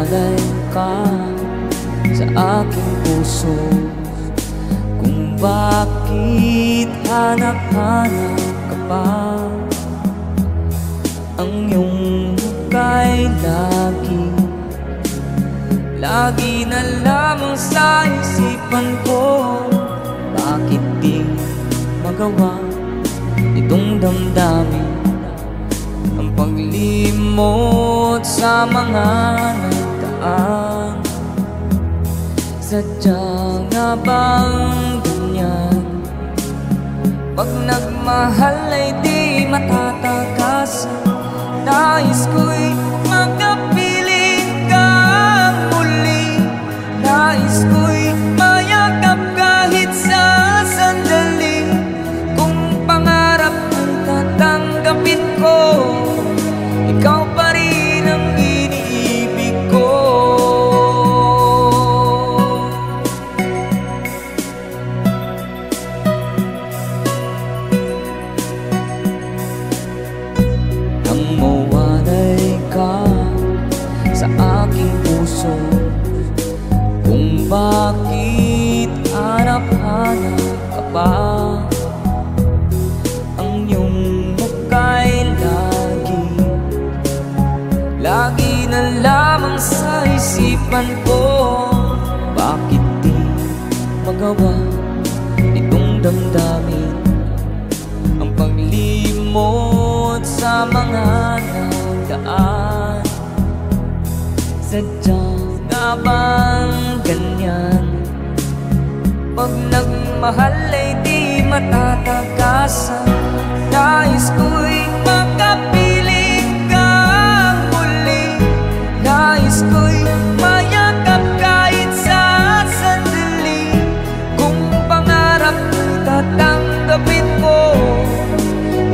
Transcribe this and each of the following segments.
mawalay ka sa aking puso, kung bakit hanap-hanap ka pa. Ang iyong muka'y lagi na lamang sa isipan ko. Bakit di magawa itong damdamin ang paglimot sa mga nagdaan? Sadya nga bang ganyan? Pag nagmahal ay di matatakasan. Nais ko'y makapiling kang muli. Nais ko'y mayakap kahit sa sandali. Kung pangarap kong tatanggapin ko, ikaw pa rin ang iniibig ko. Nang mawalay ka sa aking puso, kung bakit hanap-hanap ka pa. Ang iyong muka'y lagi na lamang sa isipan ko. Bakit di magawa itong damdamin ang paglimot sa mga nagdaan? Sadya nga bang ganyan? Pag nagmahal ay di matatakasan. Nais ko'y makapiling kang muli. Nais ko'y mayakap kahit sa sandali. Kung pangarap ko'y tatanggapin ko,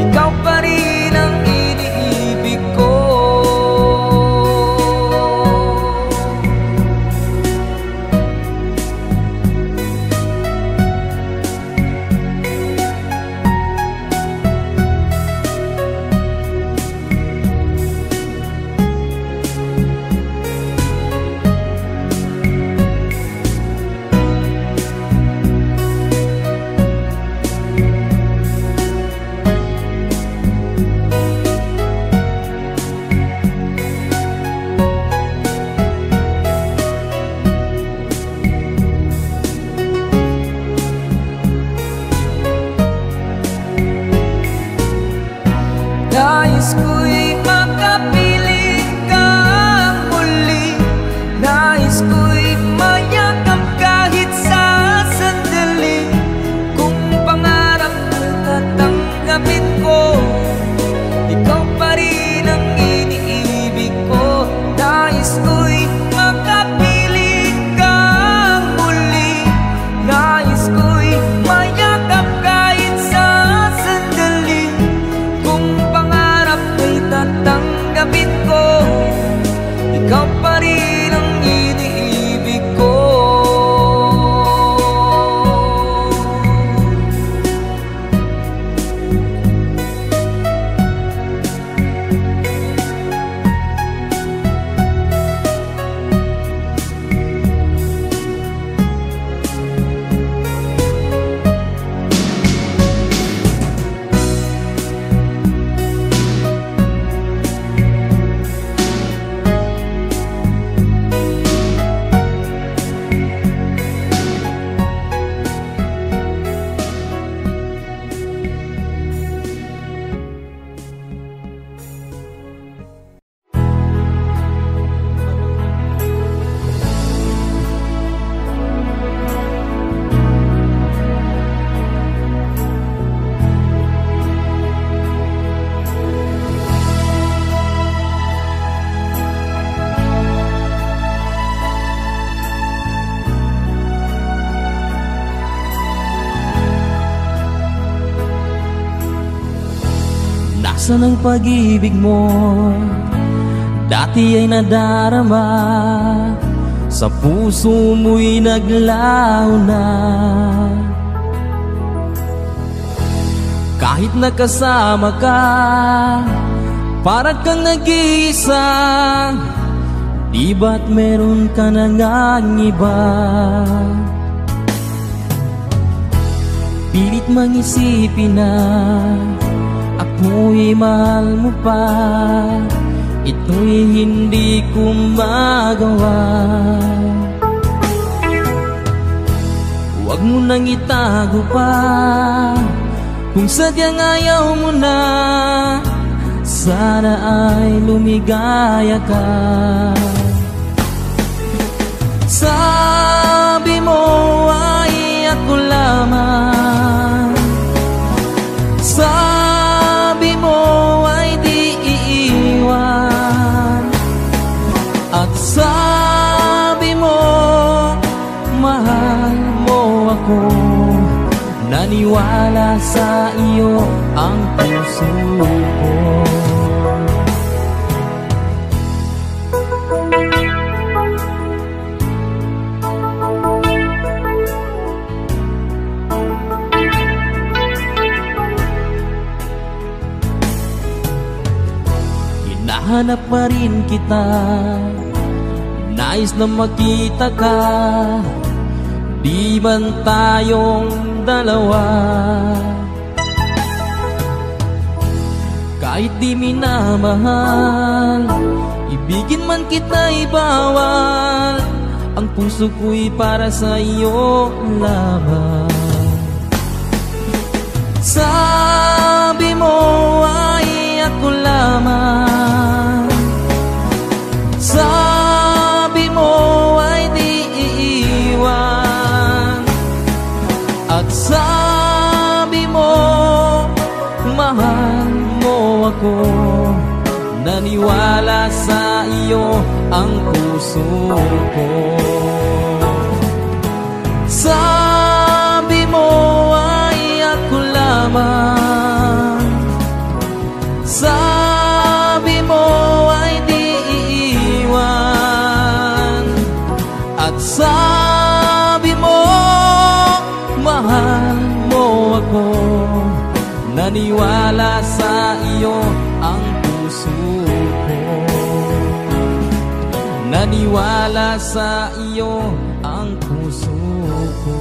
ikaw pa rin ang iniibig ko. Nais ko'y makapiling kang muli. Nais ko'y mayakap kahit sa sandali. Kung pangarap ko'y tatanggapin ko, ikaw pa rin ang iniibig ko. Nais ko'y makapiling kang muli. Nais ko'y mayakap kahit sa sandali. Kung tatanggapin ko, ikaw pa rin ang iniibig ko. Nasaan ang pag-ibig mo? Dati ay nadarama, sa puso mo'y naglaho na. Kahit nakasama ka, parang kang nag-iisa. Di ba't meron ka na ngang iba? Pilit mangisipin na ako'y mahal mo pa. Ito'y hindi ko magawa. Huwag mo nang itago pa kung sadyang ayaw mo na. Sana ay lumigaya ka. Sabi mo ay ako lamang. Sabi mo ay di iiwan. At sabi mo mahal mo ako. Naniwala sa iyo ang puso ko. Hinahanap pa rin kita, nais na makita ka. Di man tayong dalawa, kahit di minamahal, ibigin man kita'y bawal. Ang puso ko'y para sa iyo lamang. Sabi mo ay ako lamang. Sabi mo ay di iiwan. At sabi mo mahal mo ako. Naniwala sa iyo ang puso ko. Sabi mo ay ako lamang. Sabi mo ay di iiwan. At sabi mo mahal mo ako. Naniwala sa iyo ang puso ko. Naniwala sa iyo ang puso ko.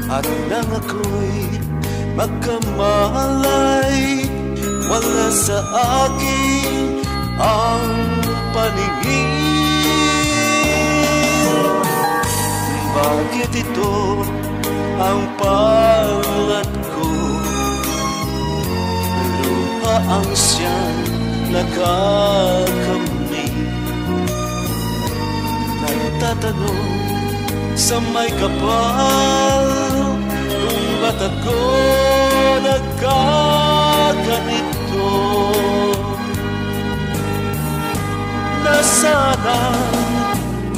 At nang ako'y magkamalay, wala sa akin ang paningin. Bakit ito ang palad ko? Luha ang siyang nakakamit. Nagtatanong sa may kapal, kung ba't ako nagkaganito? Nasaan ang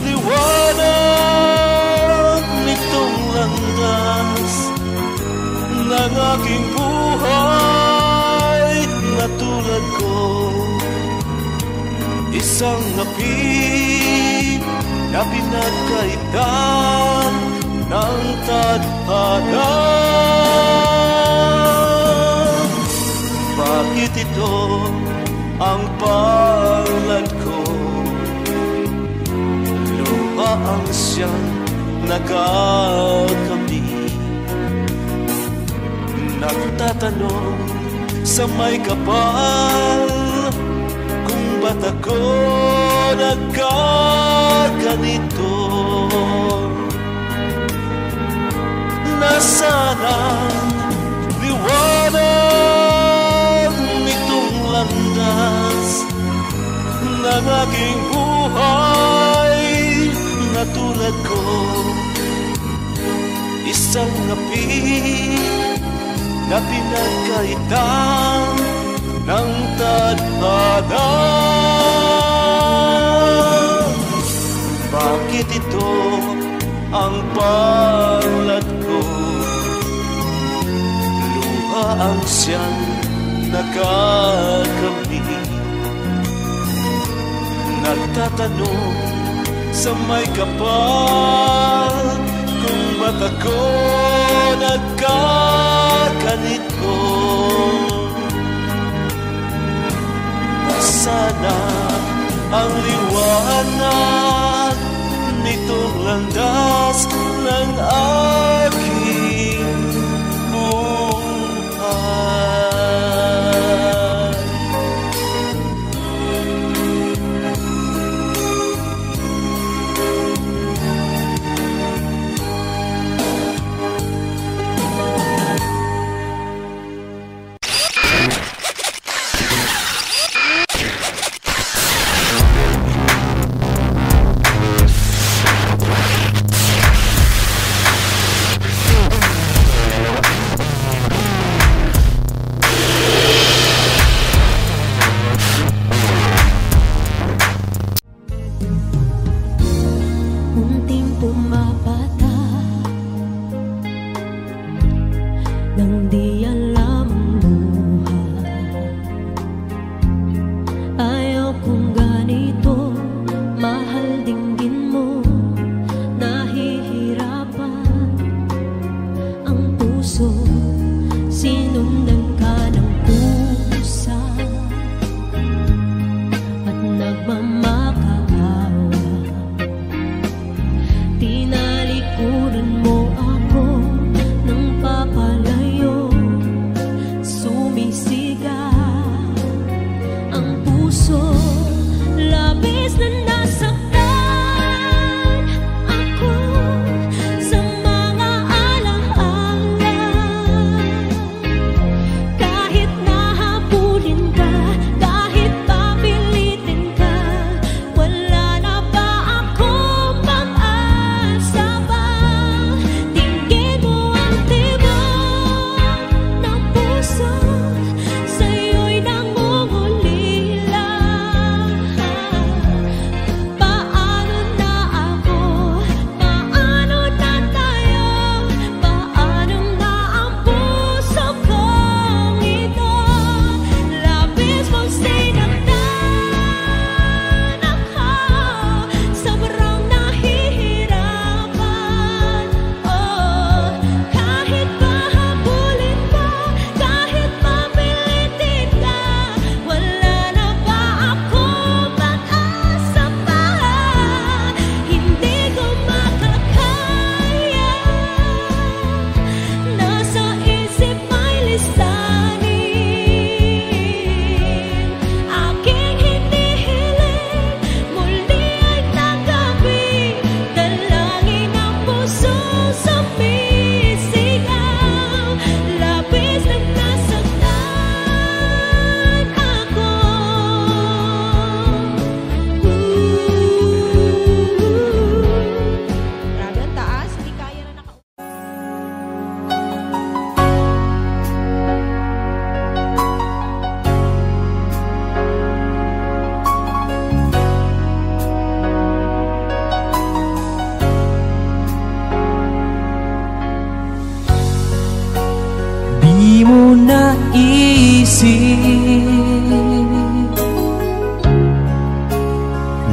liwanag nitong landas ng aking buhay na tulad ko? Isang api na pinagkaitan ng tadhana. Bakit ito ang palad ko? Luha ang siyang nakakamit. Nagtatanong sa may kapal, kung ba't ako nagkaganito? Nasaan ang liwanag ng aking buhay na tulad ko, isang api na pinagkaitan ng tadhana. Bakit ito ang palad ko? Luha ang siyang nakakamit. Nagtatanong sa may kapal kung ba't ako nagkaganito. Nasana ang liwanag nitong landas ng aking buhay.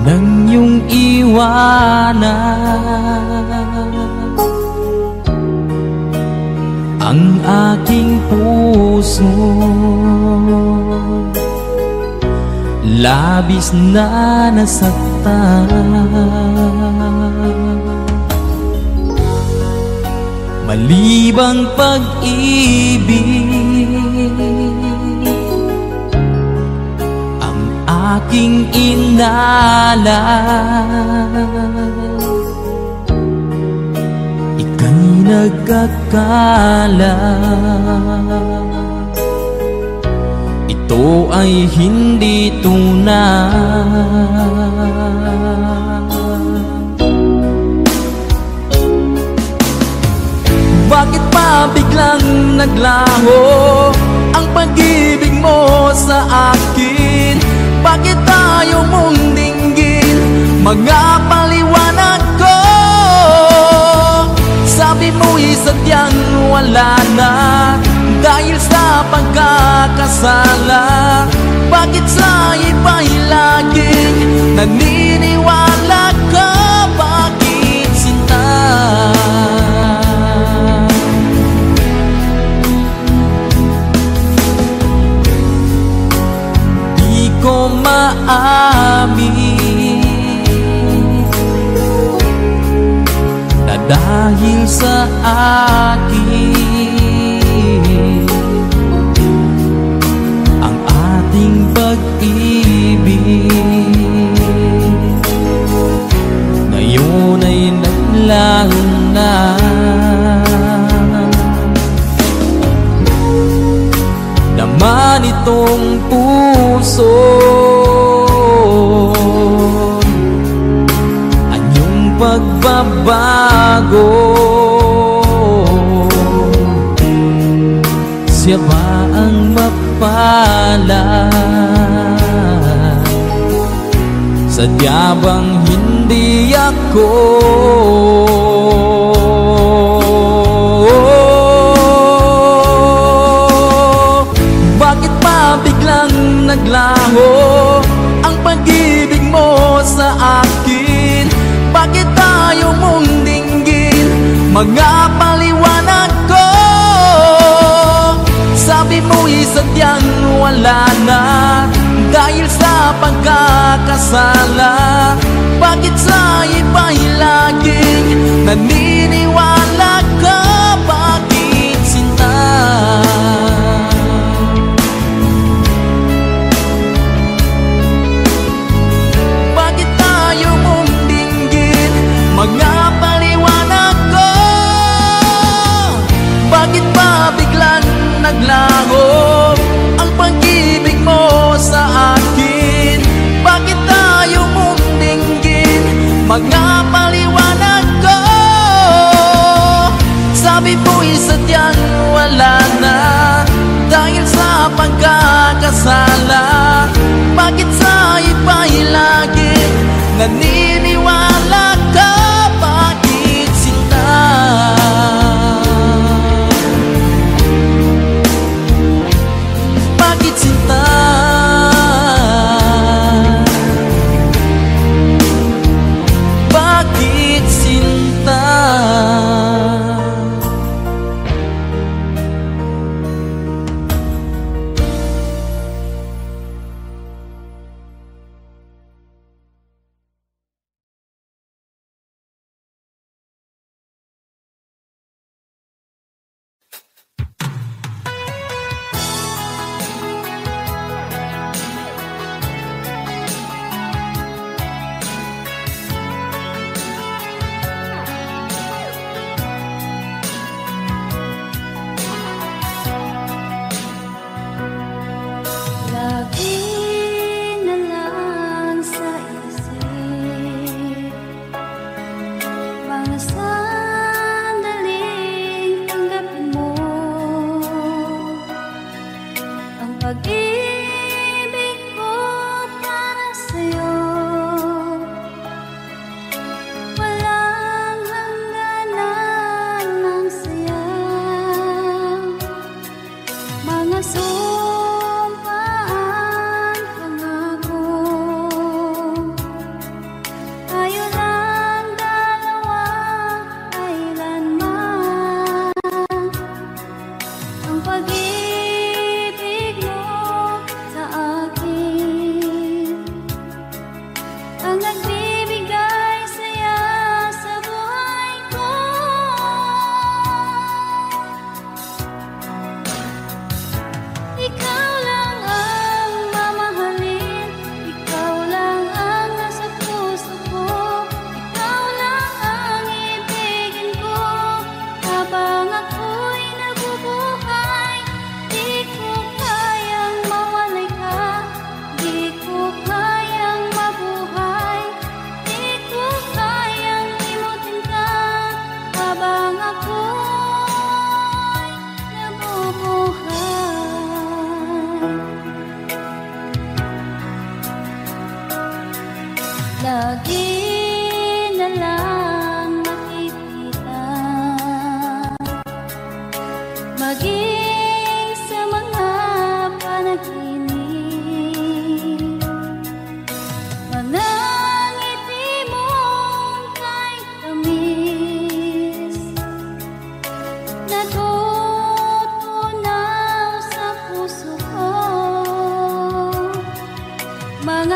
nang iyong iwanan ang aking puso, labis na nasaktan. Malibang pag-ibig ang aking inalan, ika'y nagkakala. ito ay hindi tunay. Bakit pa biglang naglaho ang pag-ibig mo sa akin? Bakit ayaw mong dinggin mga paliwanag ko? Sabi mo'y sadyang wala na dahil sa pagkakasala. Bakit sa iba'y laging naniniwala ka? Bakit sinta? Di ko maamin na dahil sa akin ang ating pag-ibig ngayon ay naglaho na. Naman itong puso anyong pagbabago. Siya ba ang mapalad? Sadya bang hindi ako? Bakit pa biglang naglaho ang pag-ibig mo sa akin? Bakit ayaw mong dinggin mga paliwanag ko? Sabi mo'y sadyang wala na dahil sa pagkakasala. Bakit sa iba'y laging naniniwala ka? Bakit sinta? Bakit ayaw mong dinggin mga paliwanag ko? Bakit pa biglang naglaho ang pag-ibig mo sa akin? Bakit ayaw mong dinggin mga paliwanag ko? Sabi mo'y sadyang wala na dahil sa pagkakasala. Bakit sa iba'y laging naniniwala ka? Bakit sinta?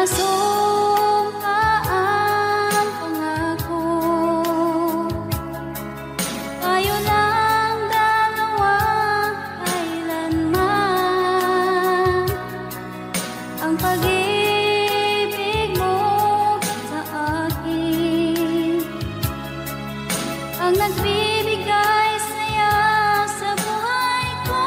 Sumpa ang pangako, tayo lang dalawa kailanman. Ang pag-ibig mo sa akin ang nagbibigay saya sa buhay ko.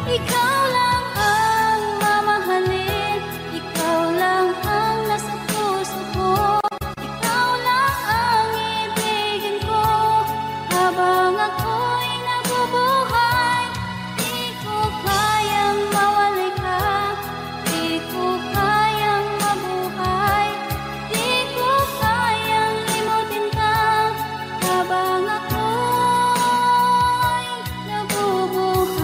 Ikaw lang ang mamahalin, ikaw lang ang nasa puso ko, ikaw lang ang ibigin ko habang ako'y nabubuhay. Di ko kayang mawalay ka, di ko kayang mabuhay, di ko kayang limutin ka habang ako'y nabubuhay.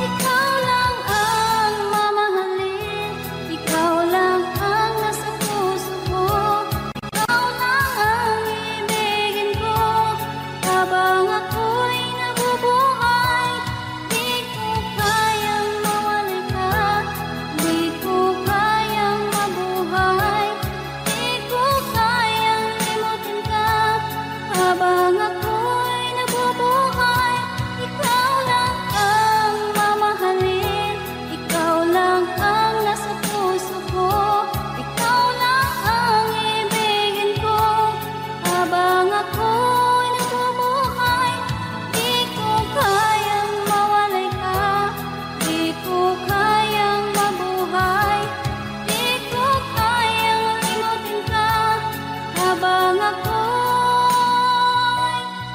Ikaw lang ang mamahalin, ikaw lang ang nasa puso ko, ikaw lang ang ibigin ko habang ako'y nabubuhay. Di ko kayang mawalay ka, di ko kayang mabuhay, di ko kayang limutin ka habang ako'y nabubuhay. Ikaw lang ang mamahalin, ikaw lang ang nasa puso ko, ikaw lang ang ibigin ko habang ako'y nabubuhay. Di ko kayang mawalay ka, di ko kayang mabuhay, di ko kayang limutin ka habang ako'y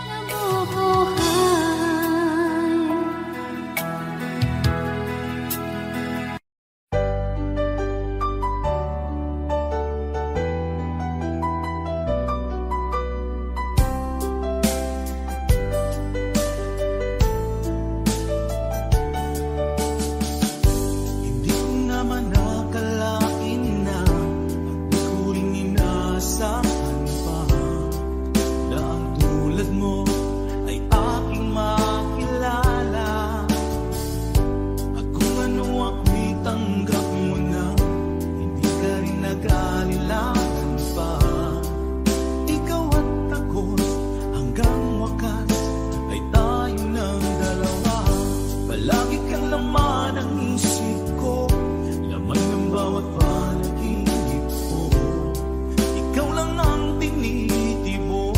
nabubuhay. Hindi ko naman nakalain na di ko rin inaasahan pa na ang tulad mo ay aking makilala. At kung ano ako'y tanggap mo na, hindi ka rin nag-alilangan pa. Ikaw at ako hanggang wakas ay tayo ng dalawa. Palagi kang laman ng isip ko, laman ng bawat panaginip ko. Ikaw lang ang tinitibok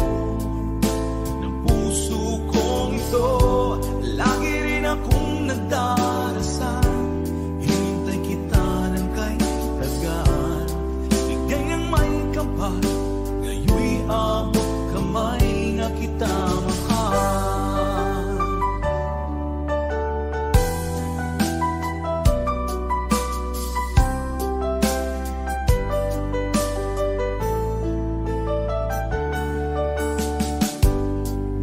ng puso kong ito. Lagi rin akong nagdarasal, hinintay kita ng kahit tagal. Bigay ng may kapal, ngayon'y abot kamay na kita mahal.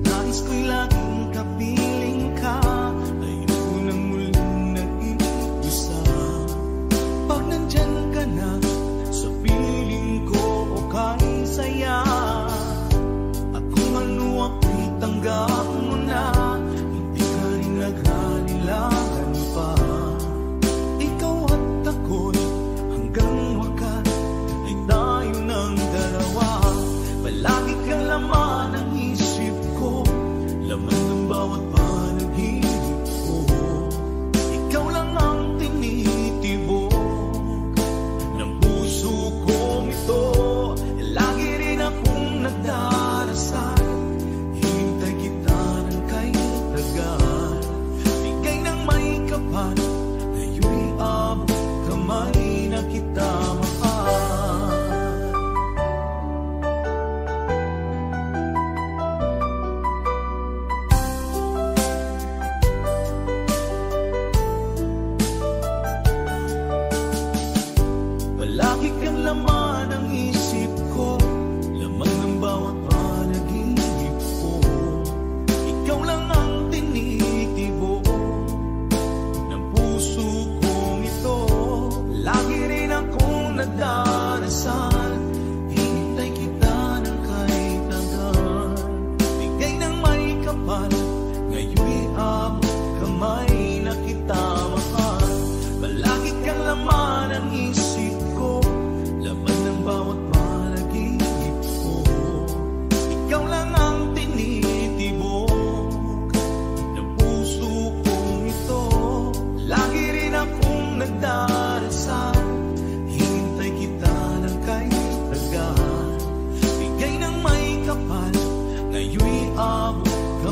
Nais ko'y laging kapiling ka, ayun ko nang muling nag-iisa. Pag nandyan ka na sa piling ko, okay saya. At kung ano ako'y tanggap mo na, hindi ka rin nag-alilangan pa. Ikaw at ako'y hanggang wakas ay tayo ng dalawa. Palagi kang laman ng isip ko, laman ng bawat panaginip ko. Ikaw lang ang tinitibok ng puso kong ito. Lagi rin akong nagdarasal, hinintay kita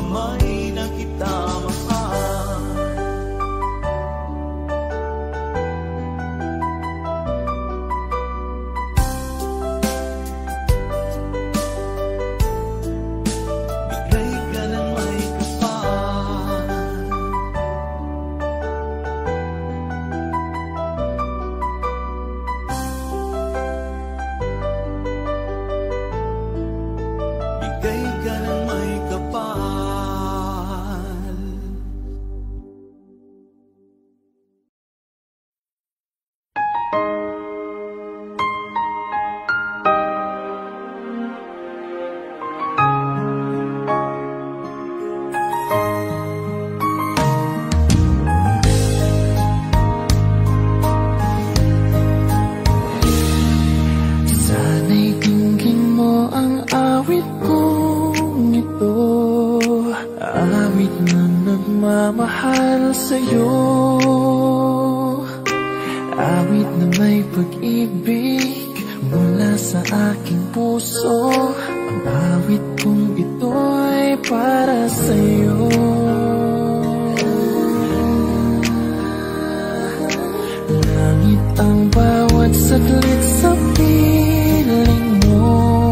kamay na kita mahal. Bigay ka ng may kapal. Bigay ka ng may kapal. Sana'y dinggin mo ang awit kong ito, awit na nagmamahal sa'yo, awit na may pag-ibig mula sa aking puso. Ang awit kong ito'y para sa'yo. Langit ang bawat saglit sa piling mo,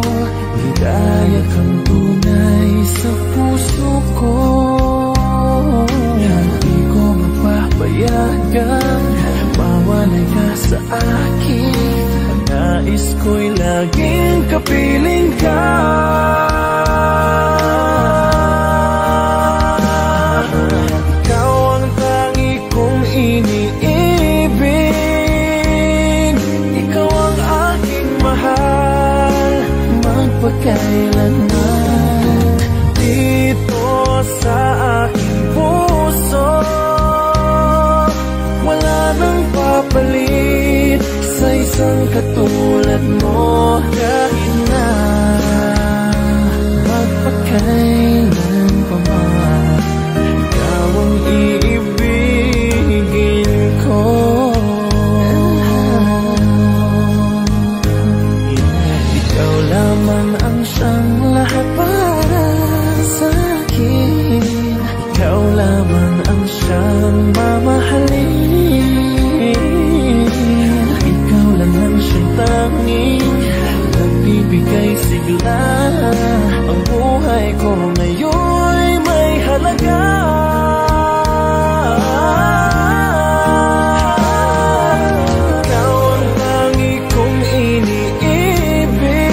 ligaya kang tunay sa puso ko. Hindi ko mapapayagan mawalay ka sa akin. Ang nais ko'y laging kapiling ka. Ikaw ang tangi kong iniibig, ikaw ang aking mahal magpakailanman. Dito sa aking puso wala nang papalit sa isang katulad mo. Kahit na magpakailan pa man, ikaw ang iibigin ko. Ikaw lamang ang siyang lahat para sa akin. Ikaw lamang ang siyang mamahalin. Ikaw lang ang siyang tanging nagbibigay sigla. Ang buhay ko ngayon'y may halaga. Ikaw ang tangi kong iniibig.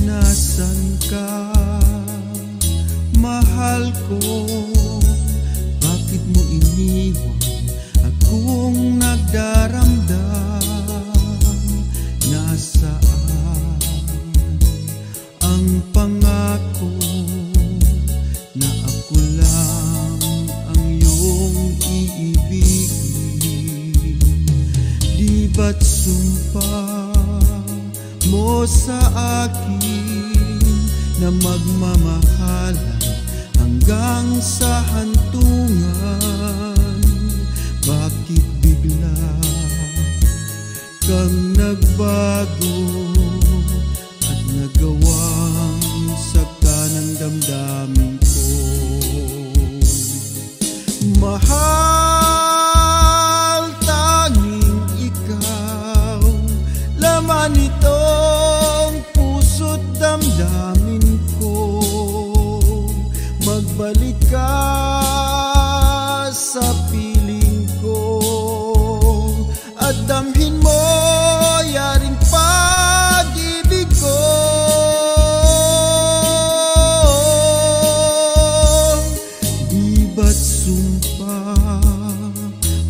Nasaan ka, mahal ko? Bakit mo iniwan akong nagdaramdam? Nasaan ang pangako na ako lang ang iyong iibigin? Di ba't sumpa mo sa akin na magmamahalan hanggang sa hantungan? Bakit bigla kang nagbago at nagawang sakta ng damdamin ko? Mahal, tanging ikaw laman itong puso't damdamin ko. Magbalik ka sa piling ko at damhin mo yaring pag-ibig ko. Di ba't sumpa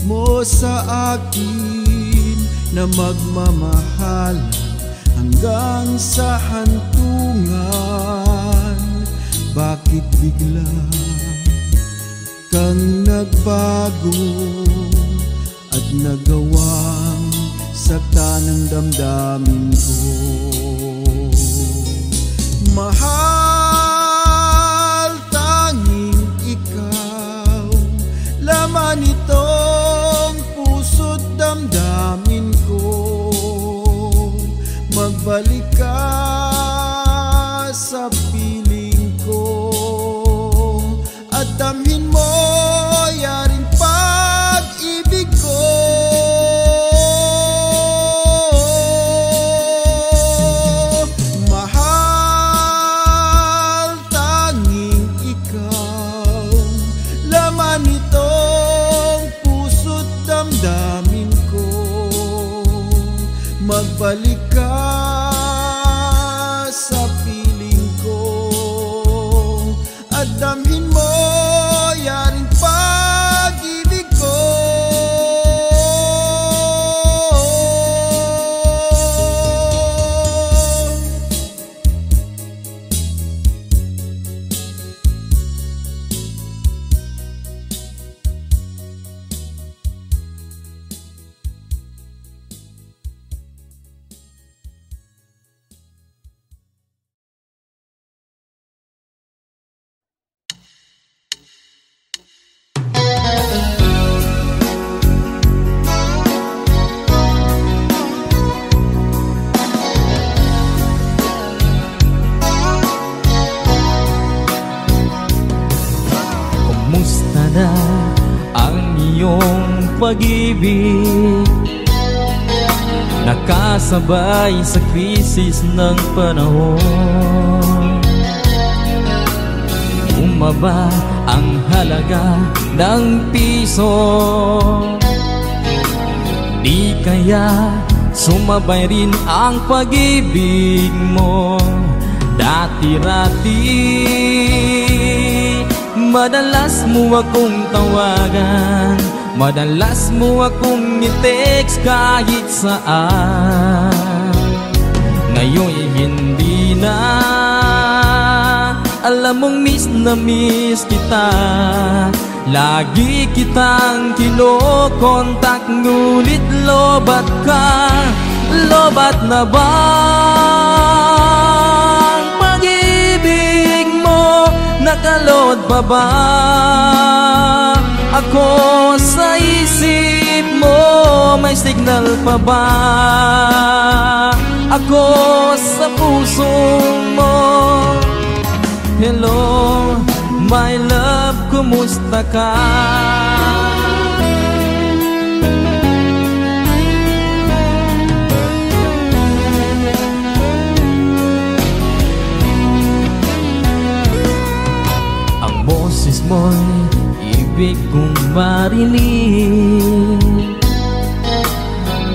mo sa akin na magmamahal hanggang sa hantungan? nagbago at nagawang sakta ng damdamin ko. Mahal, tanging ikaw, laman itong puso't damdamin ko. Magbalik ka sa piling ko at damhin mo yaring pag-ibig ko. Mahal, tanging ikaw, laman itong puso't damdamin ko. Magbalik ka sa piling ko at damhin mo yaring pag-ibig ko. Kumusta na ang iyong pag-ibig? Nakasabay sa krisis ng panahon. Bumaba ang halaga ng piso. Di kaya sumabay rin ang pag-ibig mo? Dati-rati madalas mo akong tawagan, madalas mo akong i-text kahit saan. Ngayon hindi na, alam mong miss na miss kita. Lagi kitang kinokontak, ngunit lobat ka. Lobat na ba ang pag-ibig mo? Nakalod pa ba ako sa isip mo? May signal pa ba ako sa puso mo? Hello, my love, kumusta ka? Boses mo'y ibig kong marinig.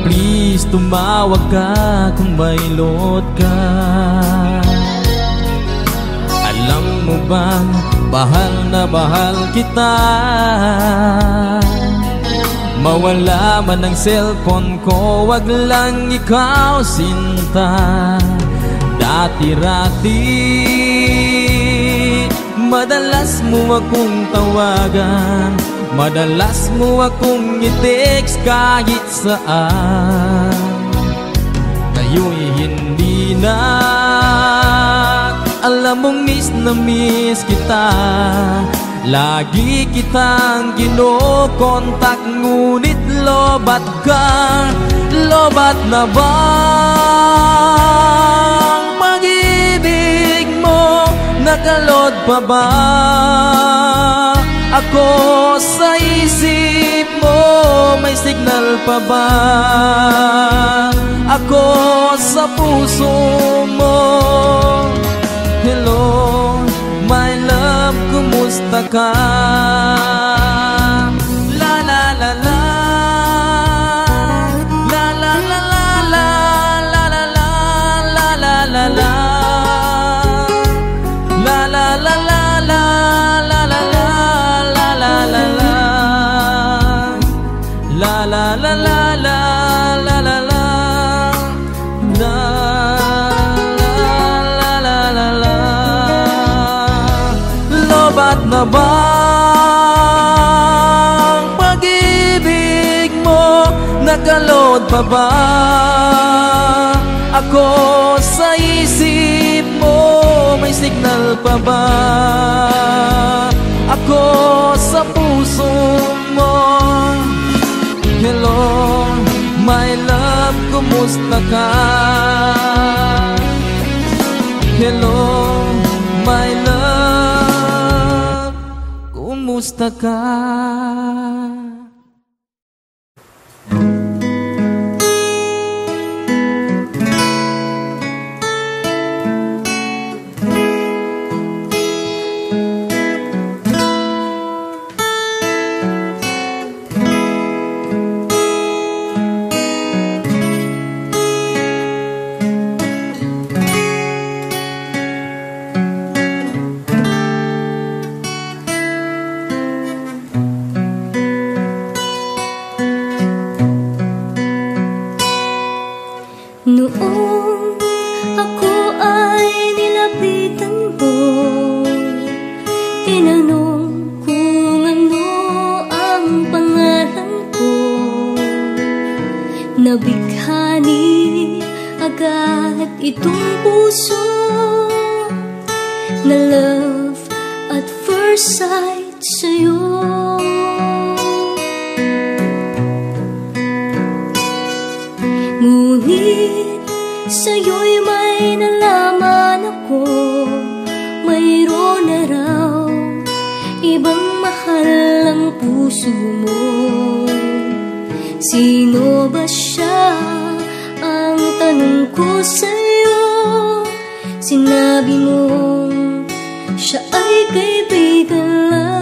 Please tumawag ka kung may load ka. Alam mo bang bahal na bahal kita? Mawala man ang cellphone ko, wag lang ikaw sinta. Dati-rati madalas mo akong tawagan, madalas mo akong i-text kahit saan. Ngayon'y hindi na, alam mong miss na miss kita. Lagi kitang kinokontak, ngunit lobat ka. Lobat na ba ang pag-ibig mo? Nakalod pa ba ako sa isip mo? May signal pa ba ako sa puso mo? Hello, my love, kumusta ka? La la la la, la la la la, la la la la, la la la. Lobat na ba nagalood pa ba ako sa isip mo? May signal pa ba ako sa puso mo? Hello, my love, kumusta ka? Hello, my love, kumusta ka? Noong ako ay nilapitan mo, tinanong kung ano ang pangalan ko. Nabighani agad itong puso na love at first sight sa'yo. Ngunit sa'yo'y may nalaman ako, mayroon na raw ibang mahal ang puso mo. Sino ba siya? Ang tanong ko sa'yo. Sinabi mo siya ay kaibigan lang.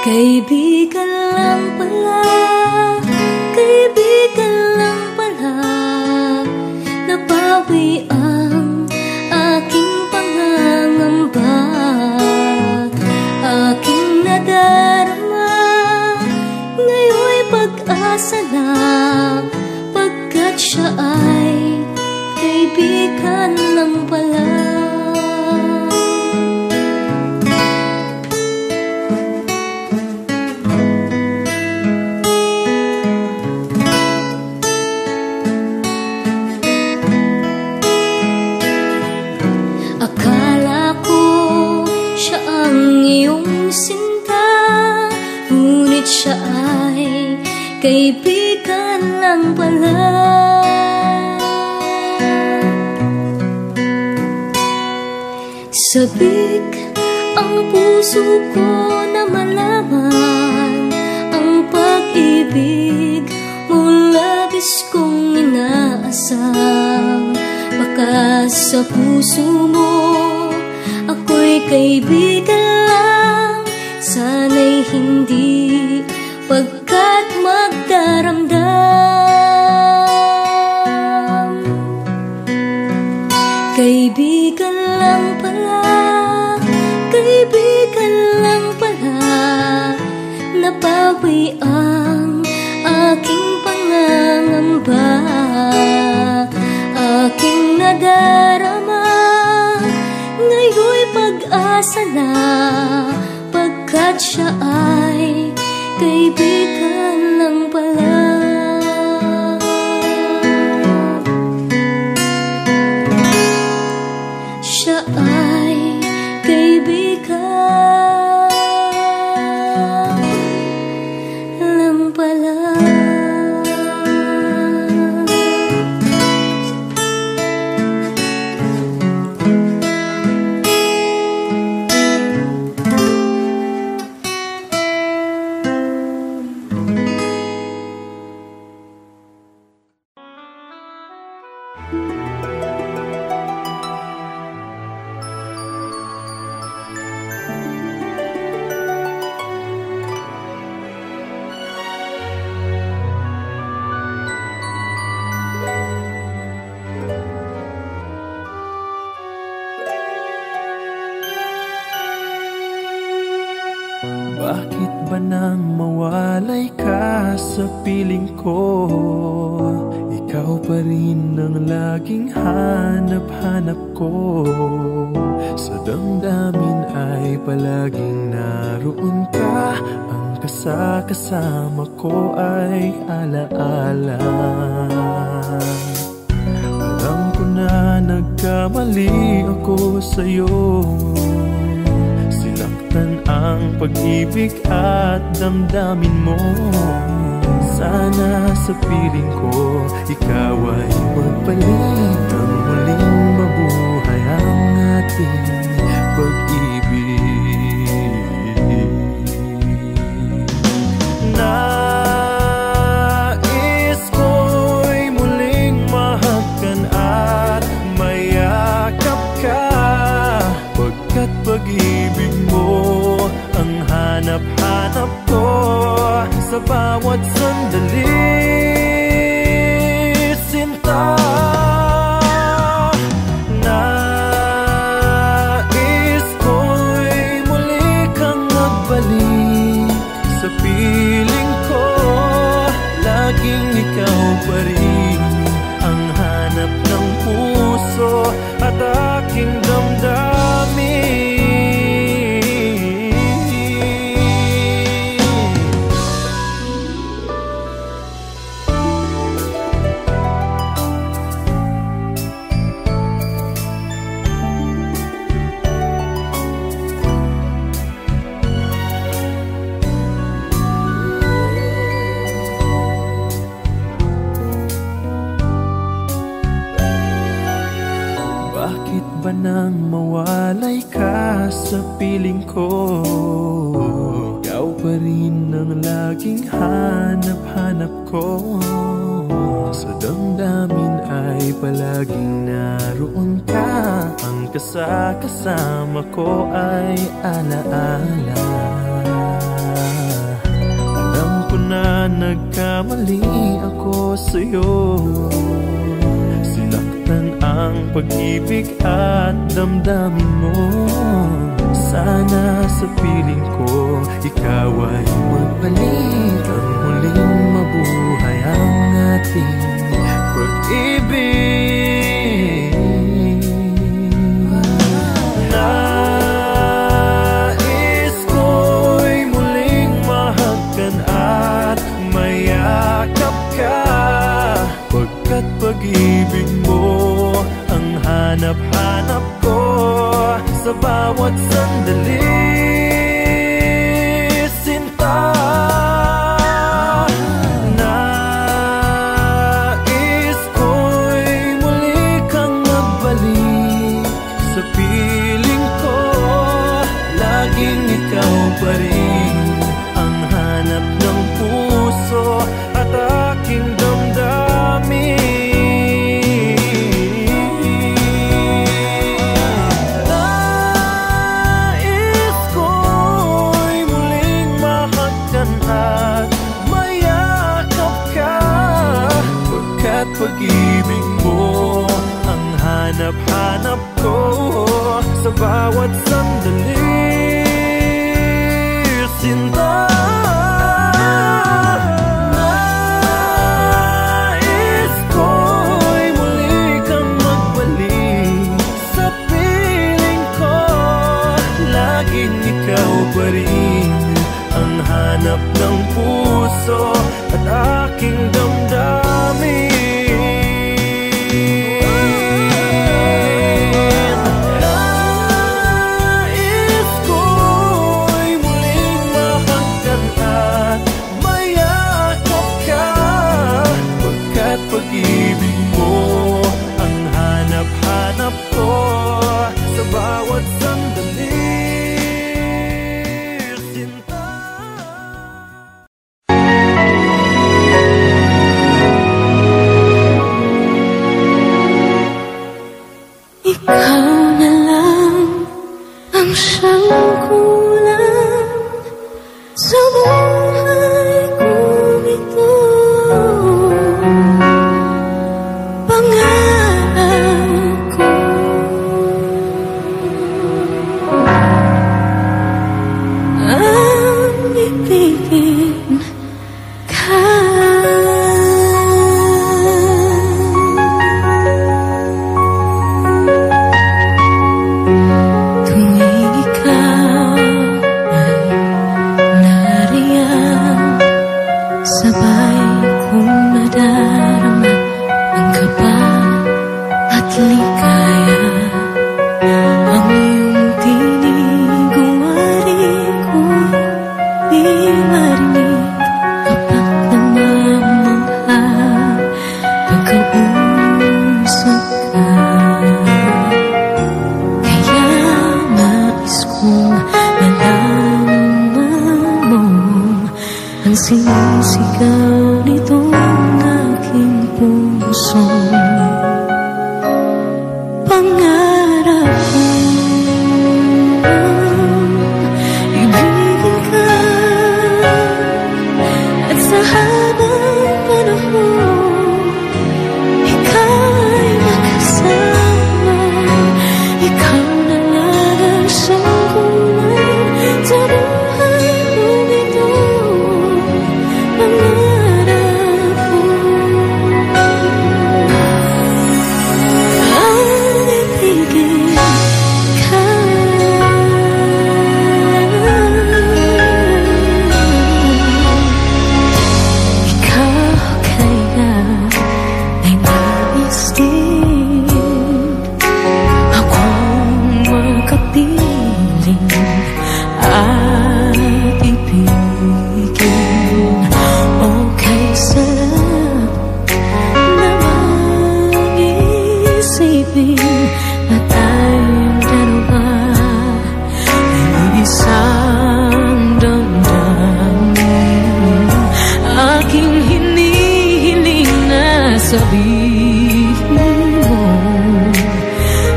Kaibigan lang pala, kaibigan lang pala. Napawi ang aking pangangamba, aking nadarama. Ngayon'y pag-asa na, pagkat siya ay kaibigan lang pala. Siya ay kaibigan lang pala. Sabik ang puso ko na malaman ang pag-ibig mo, labis kong inaasam. Baka sa puso mo ako'y kaibigan lang, sana'y hindi, pagkat magdaramdam. Kaibigan lang pala, kaibigan lang pala. Napawi ang aking pangangamba, aking nadarama. Ngayon'y pag-asa na, pagkat siya ay kaibigan lang pala. Siya ay kaibigan lang pala. Bakit ba nang mawalay ka sa piling ko? ikaw pa rin ang laging hanap-hanap ko. Sa damdamin ay palaging naroon ka. Ang kasama ko ay alaala. Alam ko na nagkamali ako sa'yo. Sinaktan ang pag-ibig at damdamin mo. Sana sa piling ko, ikaw ay magpalit. Ang muling mabuhay ang ating pag-ibig. Nais ko'y muling mahagkan at mayakap ka, pagkat pag-ibig mo ang hanap-hanap ko. Sa bawat sandali, sinta, nais ko'y muli kang magbalik. Sa piling ko, laging ikaw pa rin ang hanap ng puso at aking damdamin. Bakit ba nang mawalay ka sa piling ko? Ikaw pa rin ang laging hanap-hanap ko. Sa damdamin ay palaging naroon ka. Ang kasama ko ay alaala. Alam ko na nagkamali ako sa'yo. Sinaktan ang pag-ibig at damdamin mo. Sana sa piling ko, ikaw ay magbalik. Ang muling mabuhay ang ating pag-ibig. Nais ko'y muling mahagkan at mayakap ka, pagkat pag-ibig mo ang hanap-hanap ko. Sa bawat sandali, sinta, nais ko'y muli kang magbalik. Sa piling ko, laging ikaw pa rin ang hanap ng puso at aking damdamin. Pag-ibig mo ang hanap-hanap ko. Sa bawat sandali, sinta, nais ko'y muli kang magbalik. Sa piling ko, laging ikaw pa rin ang hanap ng puso at aking damdamin. Nais ko'y muling mahagkan sabihin mo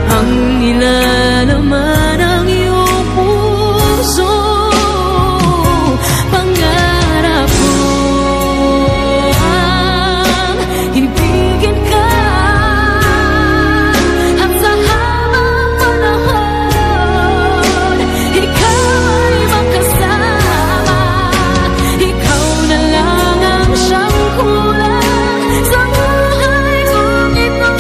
ang nilalaman ng iyong puso. Pangarap ko ang ibigin ka at sa habang panahon ikaw ay makasama. Ikaw na lang ang siyang kulang sa buhay kong ito.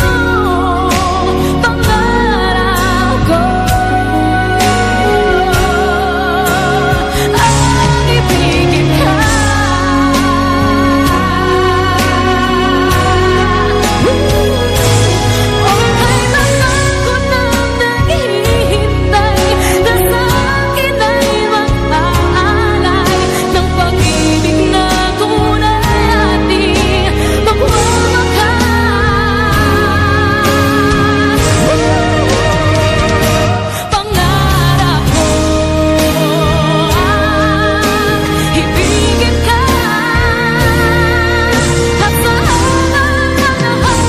Pangarap ko ang ibigin ka. Okay na lang ko nang naghihintay na sa akin ay mag-aalay ng pag-ibig na tunay ating magwawakas. Pangarap ko ang ibigin ka at sa habang panahon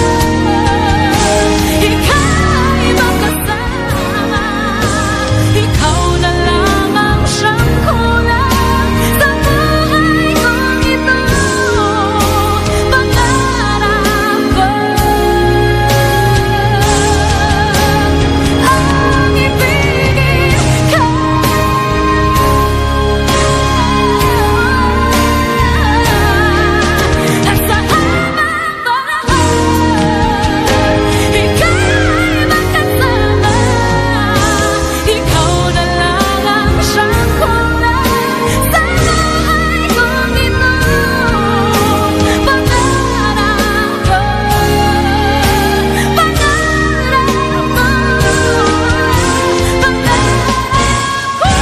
ikaw ay makasama. Ikaw na lang ang siyang kulang sa buhay kong ito. Pangarap ko ang ibigin ka at sa habang panahon ikaw ay makasama. Ikaw na lang ang siyang kulang sa buhay kong ito. Pangarap ko,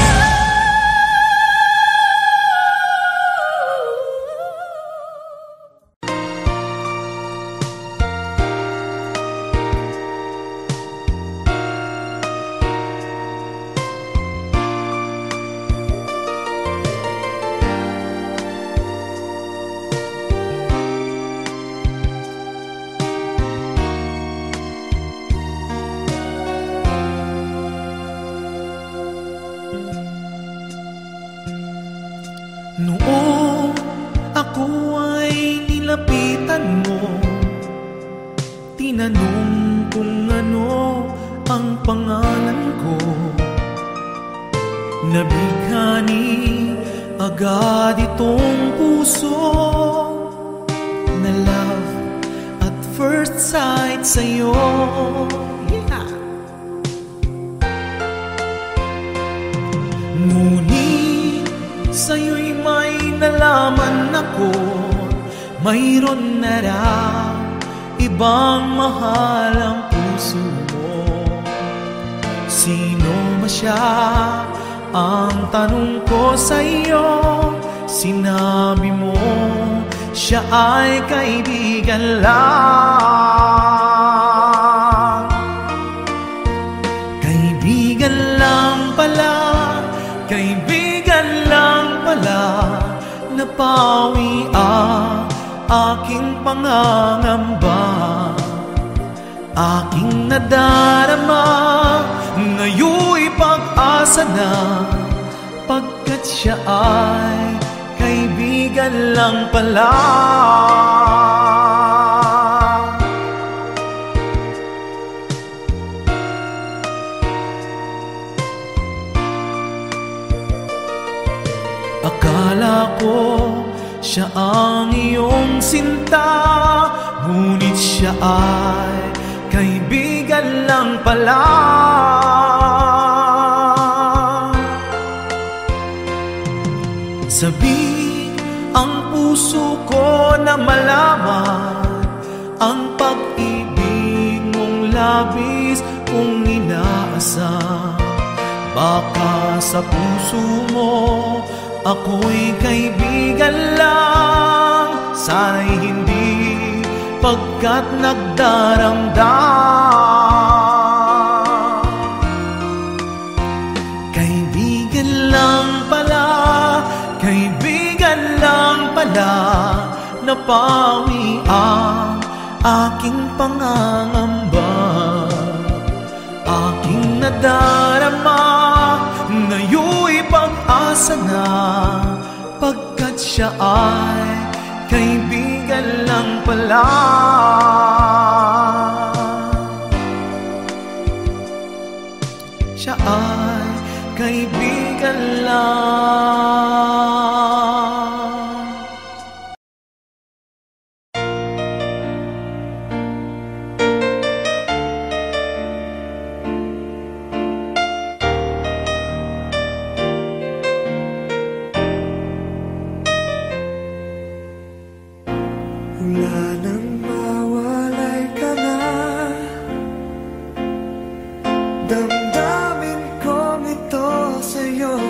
Noong ako ay nilapitan mo, tinanong kung ano ang pangalan ko. Nabighani agad itong puso na love at first sight sa'yo. Yeah. Ngunit sa'yo'y may nalaman ako, mayroon na raw ibang mahal ang puso mo. Sino ba siya? Ang tanong ko sa'yo, sinabi mo siya ay kaibigan lang. Kaibigan lang pala, kaibigan lang pala, napawi ang aking pangangamba. Aking nadarama, ngayon'y pag-asa na, pagkat siya ay kaibigan lang pala. Akala ko siya ang iyong sinta, ngunit siya ay kaibigan lang pala. Sabi ang puso ko na malaman ang pag-ibig mong labis kong inaasam. Baka sa puso mo ako'y kaibigan lang, sana'y hindi pagkat nagdaramdam. Kaibigan lang pala, kaibigan lang pala, napawi ang aking pangangamba, aking nadarama, ngayon'y pag-asa na, pagkat siya ay kaibigan lang pala. Siya ay kaibigan lang. Wala nang mawalay ka na, damdamin kong ito sa'yo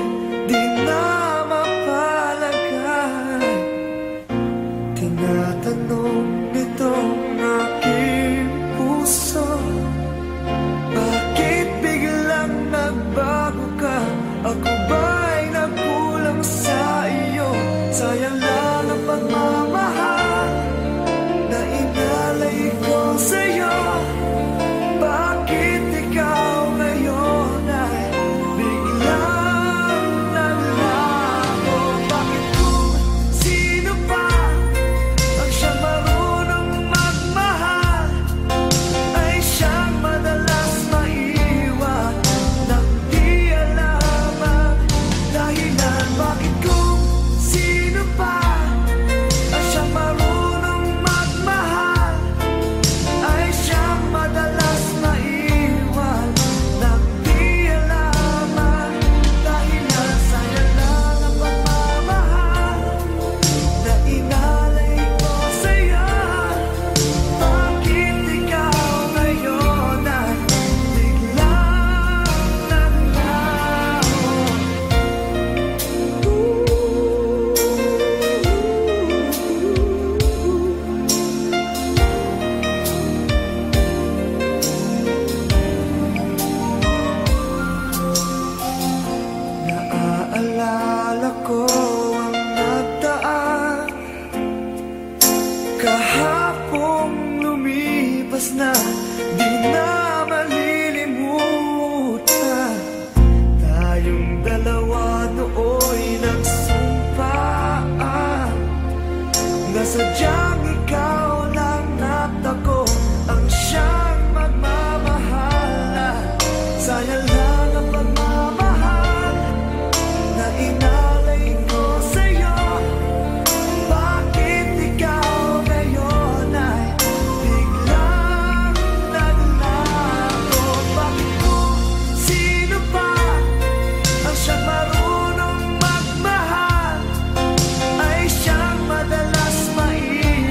di na mapalagay. Tinatanong nitong aking puso, bakit biglang nagbago ka? Ako ba'y nagkulang sa iyo? Sayang lang ang pagmamahal na inalay ko sa'yo. Bakit ikaw ngayon ay biglang naglaho? Bakit kung sino pa ang siyang marunong magmahal ay siyang madalas maiwan nang di alam ang dahilan? Bakit kung sino pa ang siyang marunong magmahal ay siyang madalas maiwan nang di alam ang dahilan? Sayang lang ang pagmamahal na inalay ko sa'yo. Bakit ikaw ngayon ay biglang naglaho? Naaalala ko ang nagdaan, kahapong lumipas na, di na malilimutan. Tayong dalawa nooy nagsumpaan na sadyang ikaw lang natako ang siyang magmamahalan. Sayang lang ang pagmamahal na inalay ko sa'yo. Bakit ikaw ngayon ay biglang naglaho? Bakit kung sino pa ang siyang marunong magmahal ay siyang madalas maiwan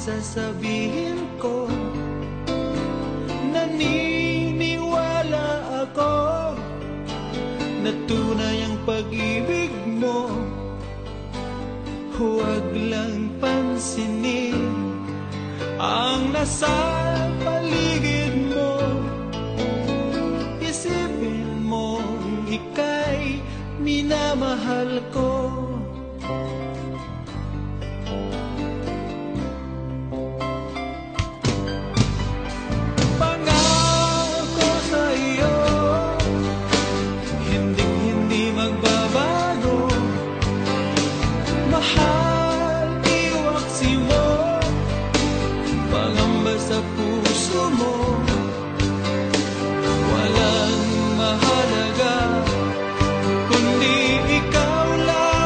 sasabihin ko. Naniniwala ako na tunay ang pag-ibig mo. Huwag lang pansinin ang nasa paligid mo. Isipin mo ika'y minamahal ko. Pangako sa iyo, hindi magbabago. Mahal, iwaksi mo, pangamba sa puso mo. Walang mahalaga kundi ikaw lang.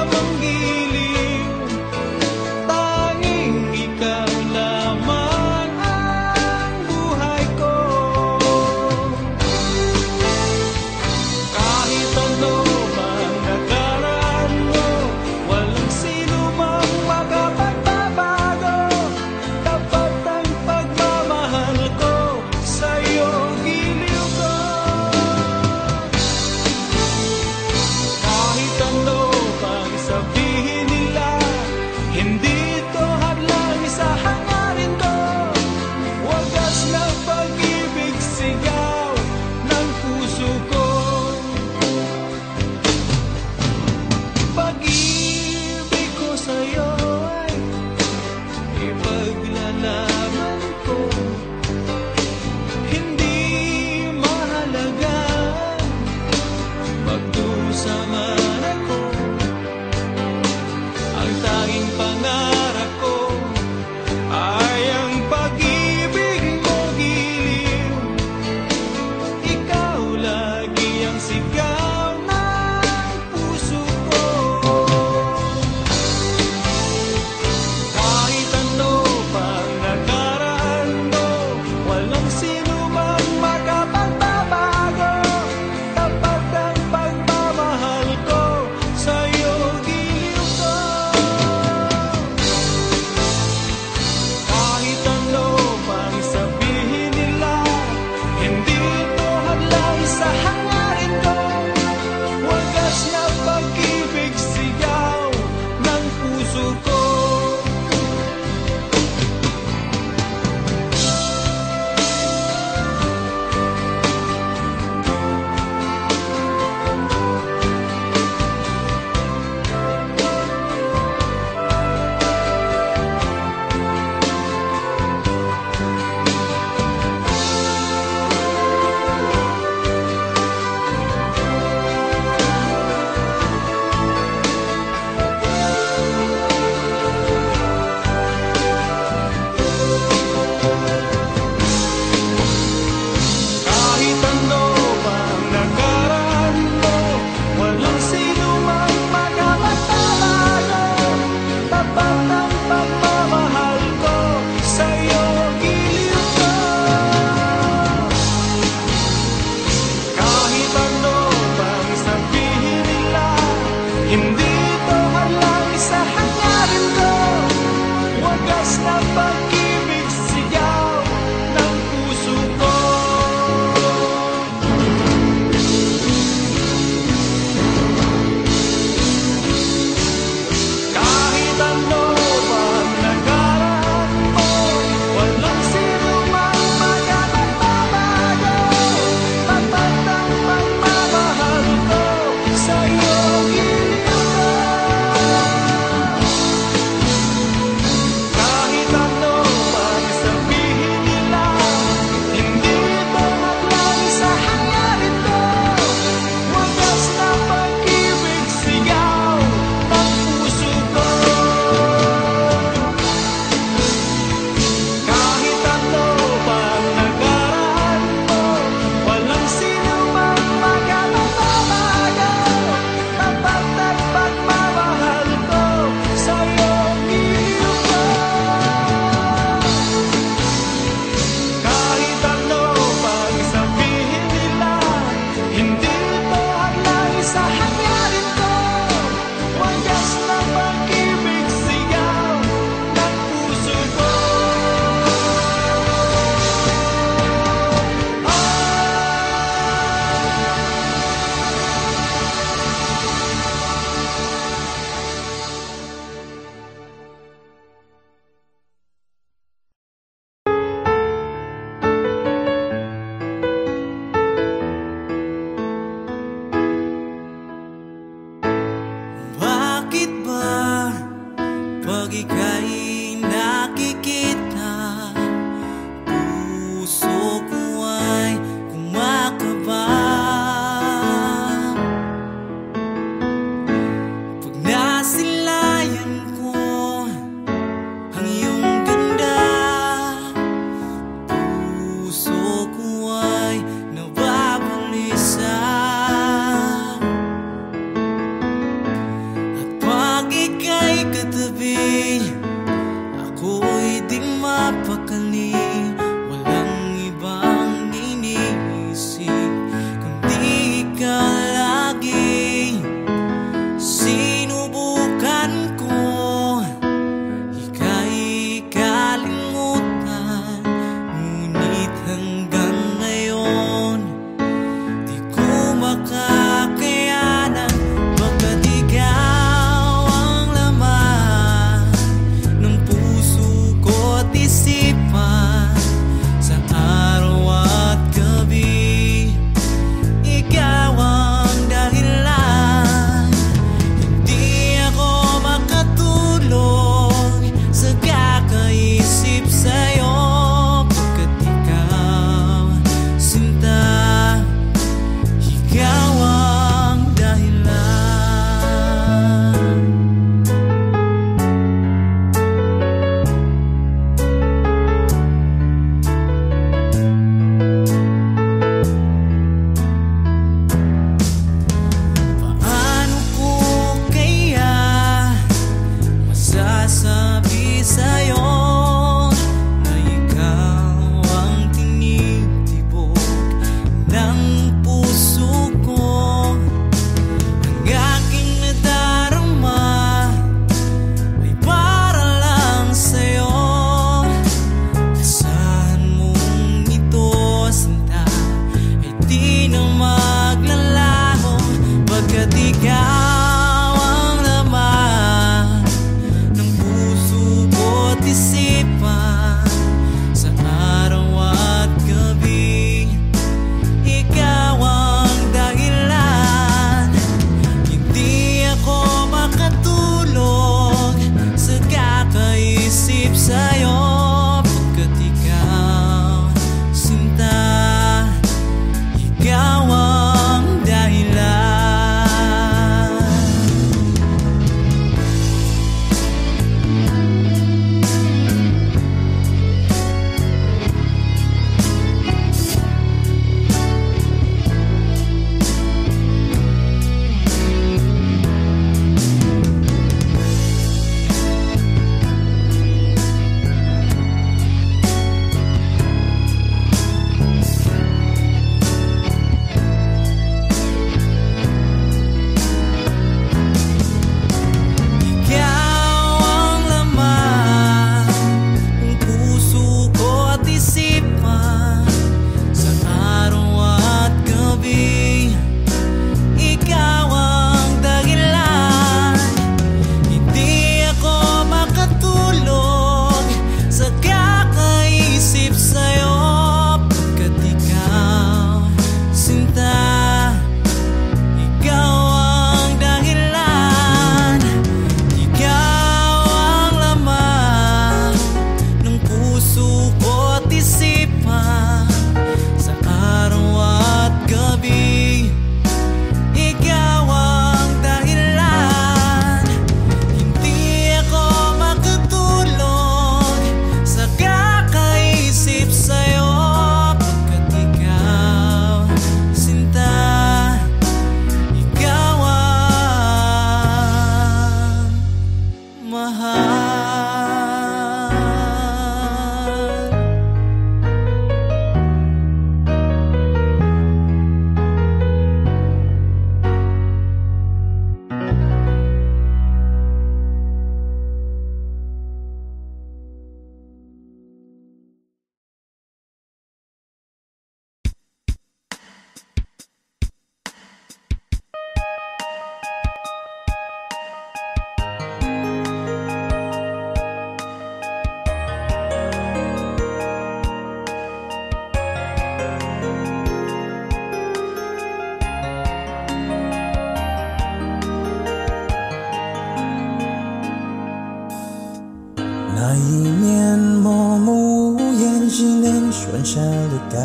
那一面默默无言纪念喧嚣的街，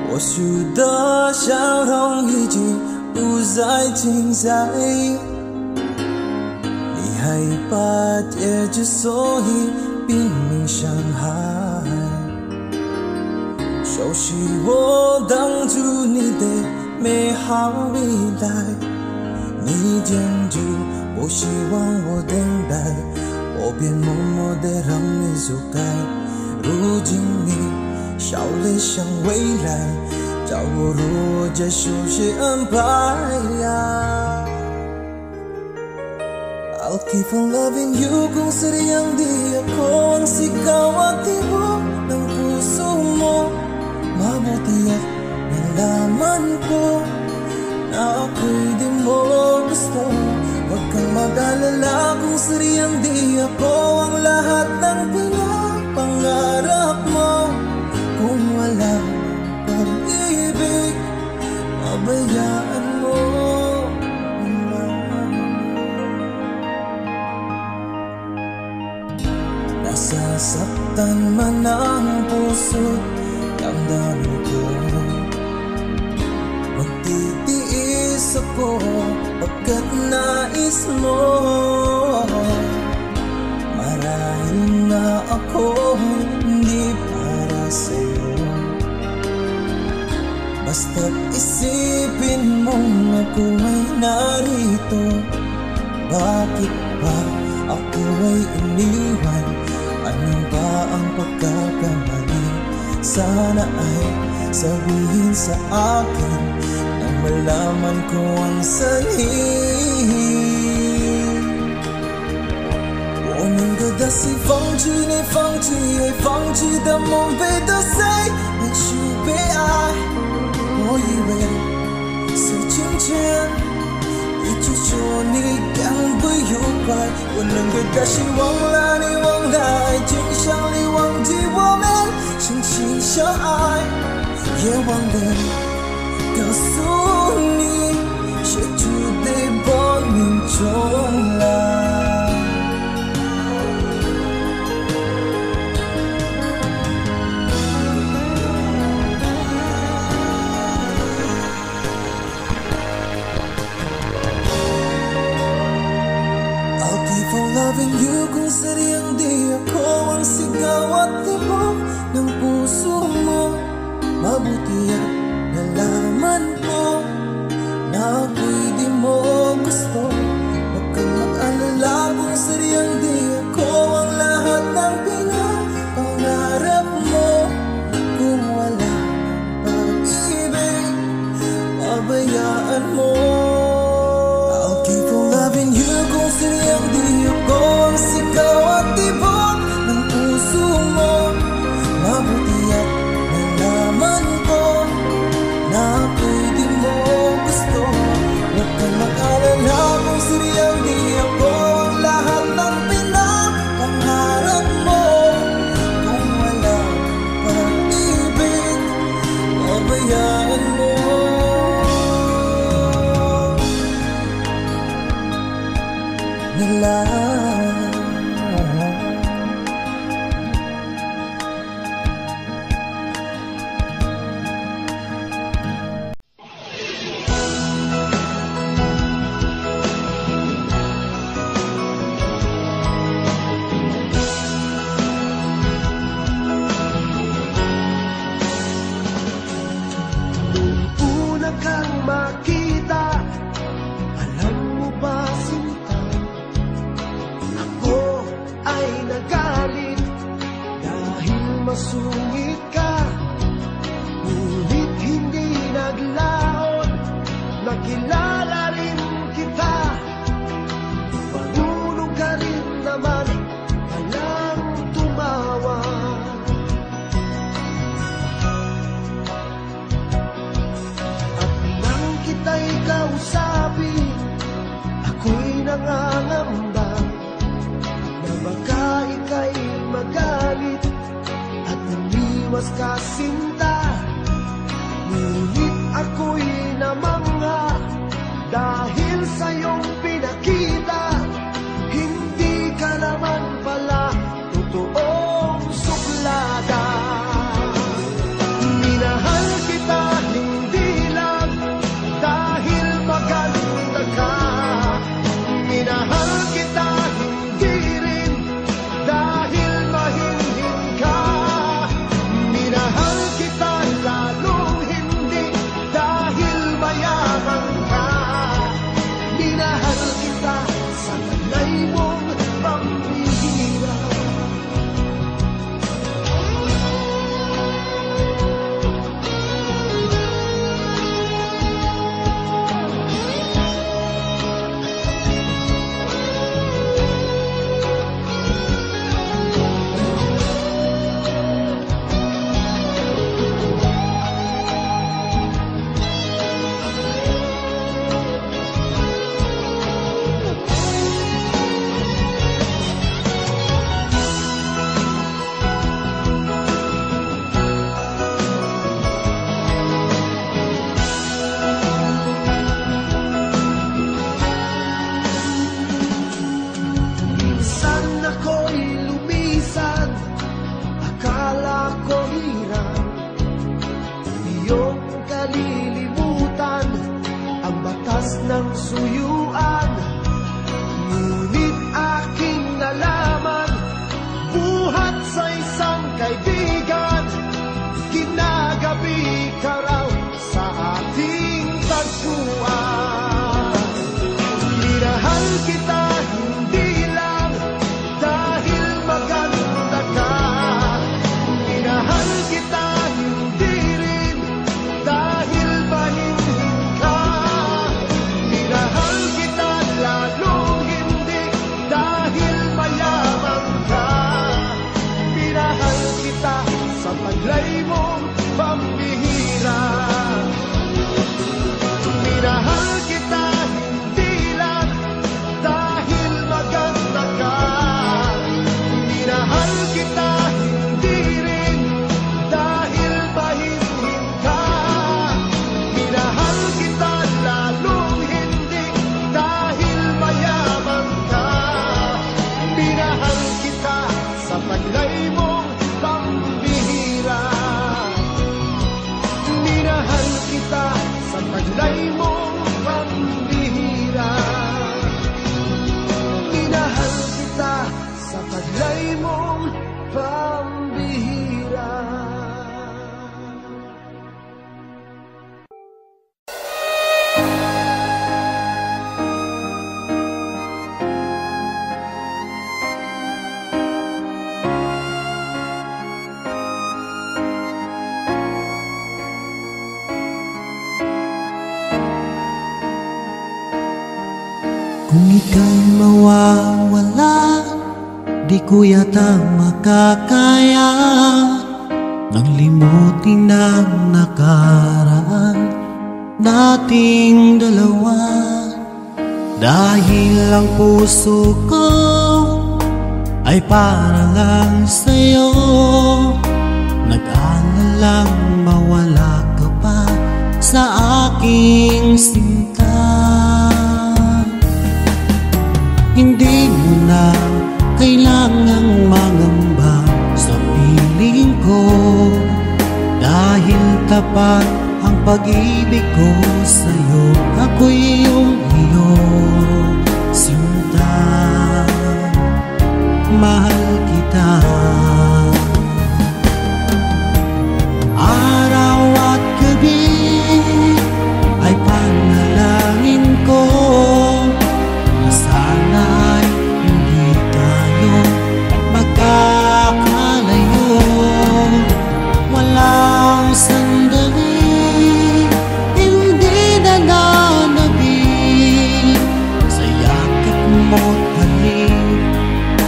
我输的笑容已经不再精彩，你害怕结局，所以拼命伤害，熟悉我当初你的美好未来，你坚决不希望我等待，我便默默地让你走开。如今你笑了向未来，叫我如何接受谁安排呀？I'll keep on loving you kung sadyang di ako ang sigaw at tibok ng puso mo. Mabuti at nalaman ko na ako'y di mo gusto. Huwag kang mag-alala kung sadyang di ako ang lahat ng pinapangarap mo. Kung wala pag-ibig, pabayaan mo. Nasasaktan man ang puso, damdamin ko. Magtitiis ako pagkat nais mo. Marahil na ako hindi para sa'yo, basta't isipin mong ako ay narito. Bakit ba ako ay iniwan? Ano ba ang pagkakamali? Sana ay sabihin sa akin nang malaman ko ang sanhi. 我能够的是放弃你，放弃也放弃的梦被得谁也许被爱。我以为是金钱一直说你将会有快，我能给的希望让你忘了爱情，想你忘记我们相亲相爱，也忘了告诉你写出的报名重来。Loving you kung sadyang di ako ang sigaw at tibok ng puso mo. Mabuti at nalaman ko na ako'y di mo gusto. Huwag kang mag-alala kung sadyang di ako ang lahat ng pinapangarap mo. Kung wala pag-ibig, pabayaan mo. I'll keep on loving you kung sadyang di ako ang sigaw at tibok ng puso mo. Mabuti at nalaman ko na ako'y di mo gusto. Huwag kang mag-alala kung sadyang di ako ang lahat ng pinapangarap mo. Kung wala pag-ibig, pabayaan mo. Nila una kang makita, alam mo ba sinta, ako ay nagalit dahil masungit ka. Ngunit hindi naglaon, nakilala rin kita. Marunong ka rin naman, walang tumawa. At nang kita'y kausapin, ako'y nangangamba na baka ika'y magalit at umiwas ka sinta. Ngunit ako'y namangha dahil sa iyong pinakita. Hindi ka lang Kung ika'y mawawala, di ko yata makakaya nang limutin ang nakaraan nating dalawa. Dahil ang puso ko ay para lang sa'yo, nag-aalalang mawala ka pa sa aking sinta. Hindi mo na kailangang mangamba sa piling ko, dahil tapat ang pag-ibig ko sa'yo. Ako'y iyong sinta, mahal kita. Araw at gabi ay panalangin ko na sana'y hindi tayo magkakalayo. Walang sandali hindi na nanabig sa yakap mo't halik,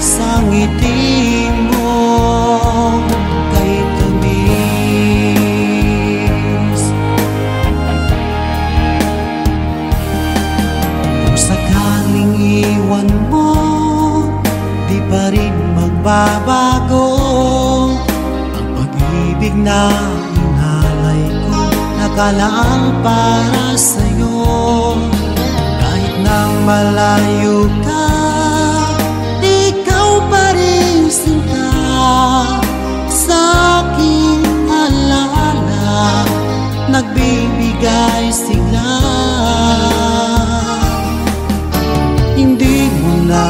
sa ngiti mo kay tamis. Kung sakaling iwan mo, di pa rin magbabago ang pag-ibig na inalay ko, nakalaan para sa'yo. Kahit na malayo ka, ikaw pa rin sinta sa aking alaala, nagbibigay sigla. Hindi mo na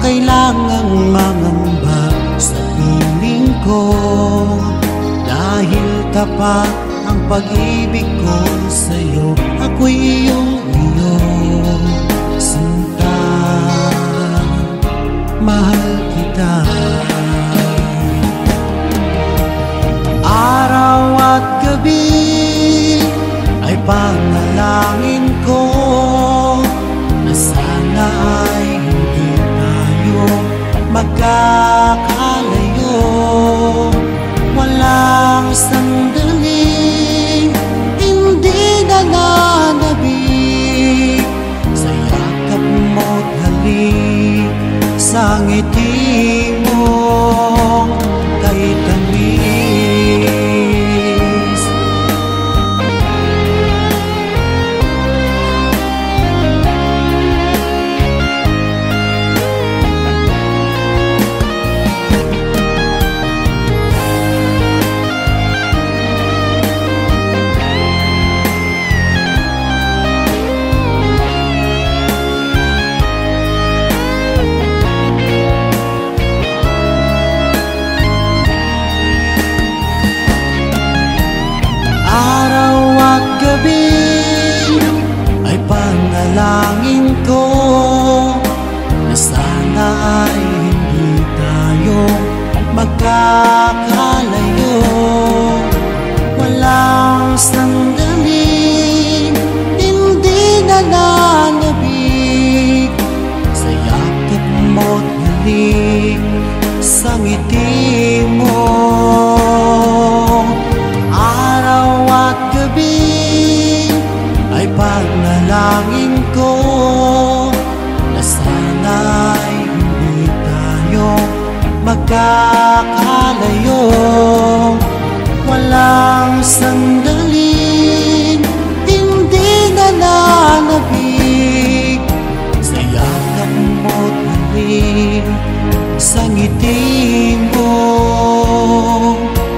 kailangang mangamba sa piling ko, dahil tapat ang pag-ibig ko sa'yo. Ako'y iyong sinta, mahal kita. Araw at gabi ay panalangin ko na sana ay hindi tayo magkakalayo. Walang sandaling hindi na nanabig sa yakap mo't halik, sa ngiti mo kay tamis. Ay panalangin ko na sana ay hindi tayo magkakalayo. Walang sandaling hindi na nanabig sa yakap mo't halik, sa ngiti mo. Araw at gabi ay panalangin ko na sana ay hindi tayo magkakalayo. Walang sandaling hindi na nanabig sa yakap mo't halik, sa ngiti mo,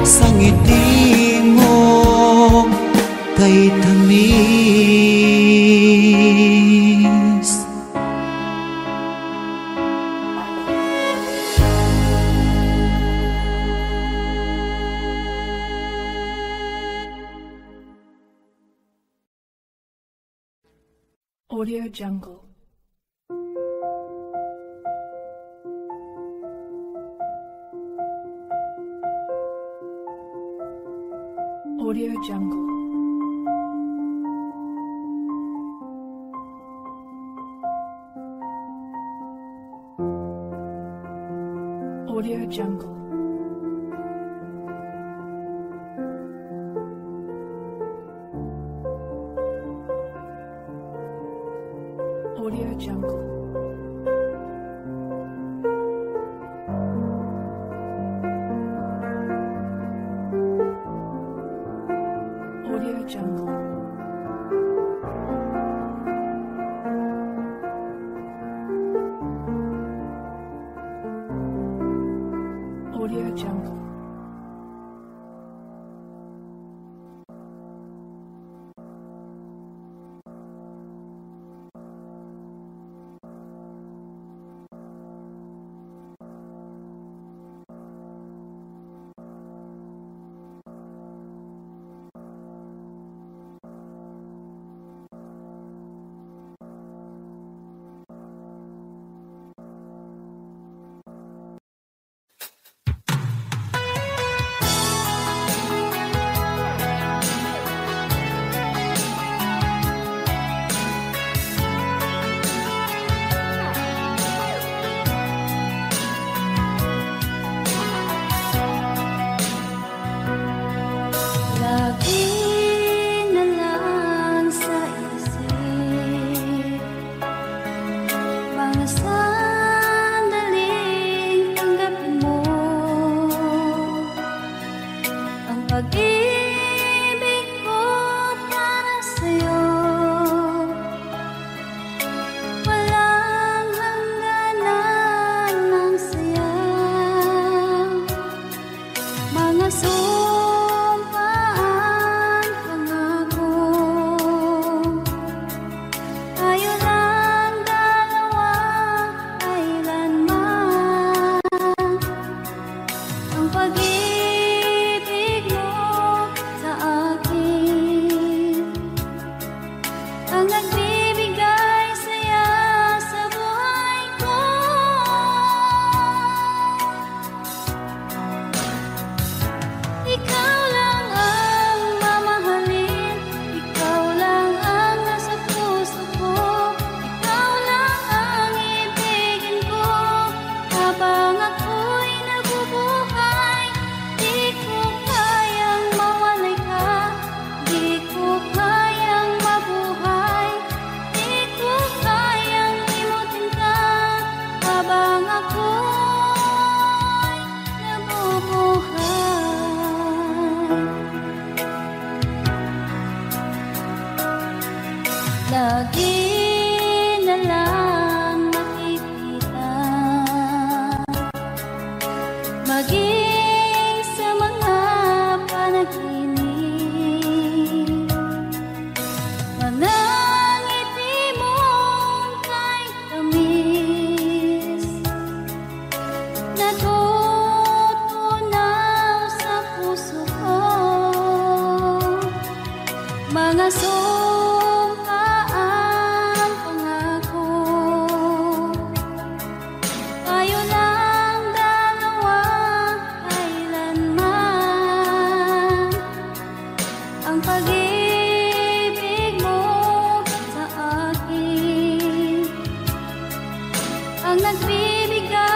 sa ngiti mo kay tamis. Audio Jungle. Audio Jungle. Audio Jungle. Audio Jungle. Audio Jungle. Audio Jungle. Pag-ibig ko para sa'yo, walang hangganan ng saya. Mga sumpaan, pangako, tayo lang dalawa kailanman. Ang pag-ibig ang nagbibigay saya sa buhay ko. Ikaw lang ang mamahalin, ikaw lang ang nasa puso ko, ikaw lang ang ibigin ko habang ako'y nabubuhay. Di ko kayang mawalay ka, di ko kayang mabuhay, di ko kayang limutin ka habang ako'y nabubuhay. Lagi na lang makikita, maging sa mga panaginip, mga ngiti mong kahit tamis, natutunaw sa puso ko. Mga sumpaan, pangako, tayo lang dalawa kailanman. Ang pag-ibig mo sa akin ang nagbibigay